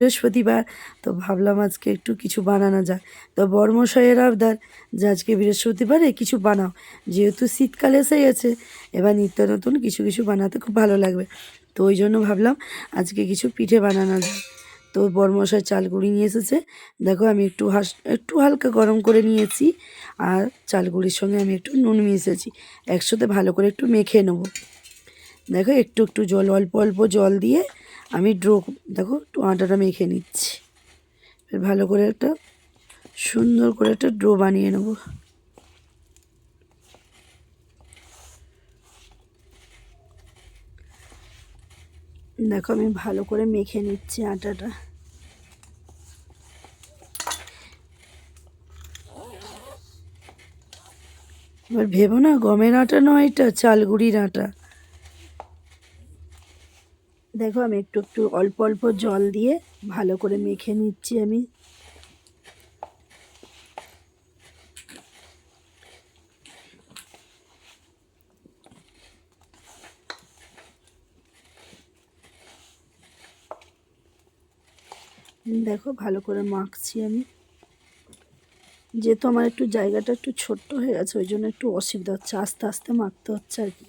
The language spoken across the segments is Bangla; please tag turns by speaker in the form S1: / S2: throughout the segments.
S1: বৃহস্পতিবার, তো ভাবলাম আজকে একটু কিছু বানানো যায়। তো বরমশাইয়ের আবদার যে আজকে বৃহস্পতিবারে কিছু বানাও, যেহেতু শীতকাল এসে গেছে, এবার নিত্য নতুন কিছু কিছু বানাতে খুব ভালো লাগবে। তো ওই জন্য ভাবলাম আজকে কিছু পিঠে বানানো যায়। তো বরমশাই চাল গুঁড়ি নিয়ে এসেছে, দেখো আমি একটু হালকা গরম করে নিয়েছি, আর চাল গুঁড়ির সঙ্গে আমি একটু নুন মিশিয়েছি, একসাথে ভালো করে একটু মেখে নেবো। দেখো একটু একটু জল, অল্প অল্প জল দিয়ে আমি দেখো একটু আটাটা মেখে নিচ্ছি। ভালো করে একটা সুন্দর করে একটা ডো বানিয়ে নেব। দেখো আমি ভালো করে মেখে নিচ্ছি আটাটা। এবার ভেবো না গমের আটা নয়, এটা চাল গুঁড়ির আটা। দেখো আমি একটু একটু অল্প অল্প জল দিয়ে ভালো করে মেখে নিচ্ছি আমি। দেখো ভালো করে মাখছি আমি। যেহেতু আমার একটু জায়গাটা একটু ছোট্ট হয়ে গেছে, ওই জন্য একটু অসুবিধা হচ্ছে, আস্তে আস্তে মাখতে হচ্ছে আর কি।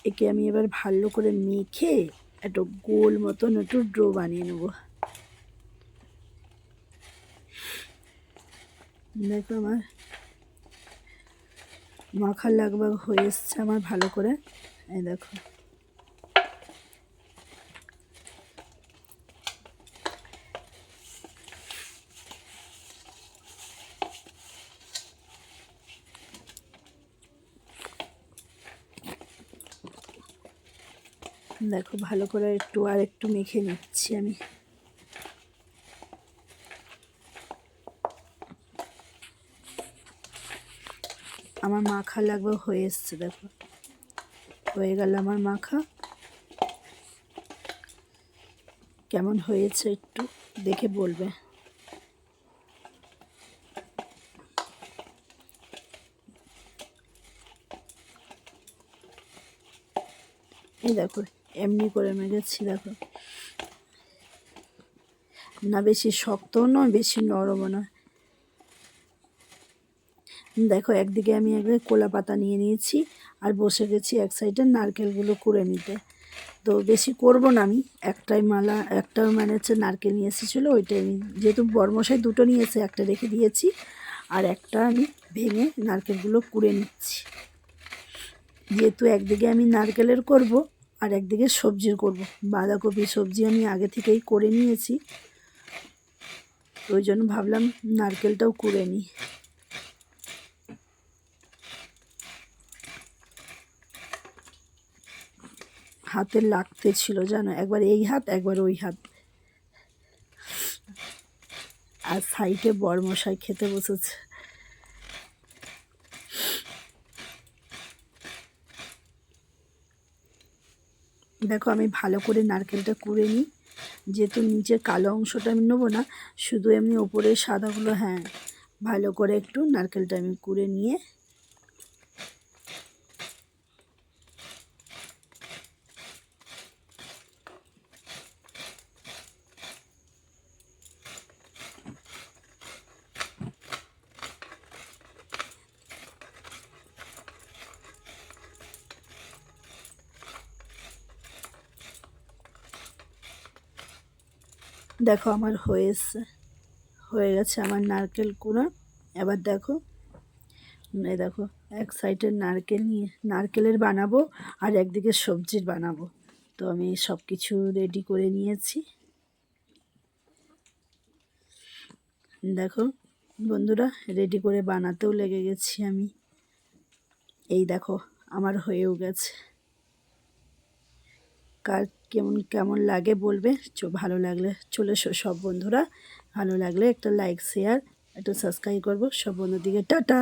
S1: একে আমি এবার ভালো করে মেখে একটু গোল মতন একটু ডো বানিয়ে নেব। দেখো আমার মাখার লাগভাগ হয়ে এসছে আমার ভালো করে। এই দেখো দেখো ভালো করে আর একটু মেখে নিচ্ছি আমি। আমার মাখা লাগবে হয়ে এসছে, দেখো হয়ে গেল আমার মাখা। কেমন হয়েছে একটু দেখে বলবে। এই দেখো এমনি করে মেখেছি, দেখো না বেশি শক্তও নয় বেশি নরমও নয়। দেখো একদিকে আমি একদিকে কলা পাতা নিয়ে নিয়েছি, আর বসে গেছি এক সাইডে নারকেলগুলো কুড়ে নিতে। তো বেশি করব না আমি, একটা মানে হচ্ছে নারকেল নিয়ে এসেছিলো, ওইটাই আমি যেহেতু বরমশাই দুটো নিয়ে এসে একটা রেখে দিয়েছি, আর একটা আমি ভেঙে নারকেলগুলো কুড়ে নিচ্ছি। যেহেতু একদিকে আমি নারকেলের করব আর একদিকে সবজির করব, বাঁধাকপি সবজি আমি আগে থেকেই করে নিয়েছি, ওই জন্য ভাবলাম নারকেলটাও কুড়ে নিই। হাতে লাগতে ছিল জানো, একবার এই হাত একবার ওই হাত। আর সাইডে বরমশাই খেতে বসেছে। দেখো আমি ভালো করে নারকেলটা কুড়ে নিই, যেহেতু নিচের কালো অংশটা আমি নেবো না, শুধু এমনি ওপরের সাদাগুলো, হ্যাঁ ভালো করে একটু নারকেলটা আমি কুড়ে নিয়ে দেখো আমার হয়ে গেছে আমার নারকেল কুড়া। এবার দেখো এই দেখো এক সাইডের নারকেল নিয়ে নারকেলের বানাবো, আর একদিকে সবজির বানাবো। তো আমি সব কিছু রেডি করে নিয়েছি। দেখো বন্ধুরা রেডি করে বানাতেও লেগে গেছি আমি। এই দেখো আমার হয়েও গেছে। কার কেমন কেমন লাগে বলবে। ভালো লাগলে চলে এসো সব বন্ধুরা, ভালো লাগলে একটা লাইক শেয়ার একটা সাবস্ক্রাইব করবো সব বন্ধুদিকে। টাটা।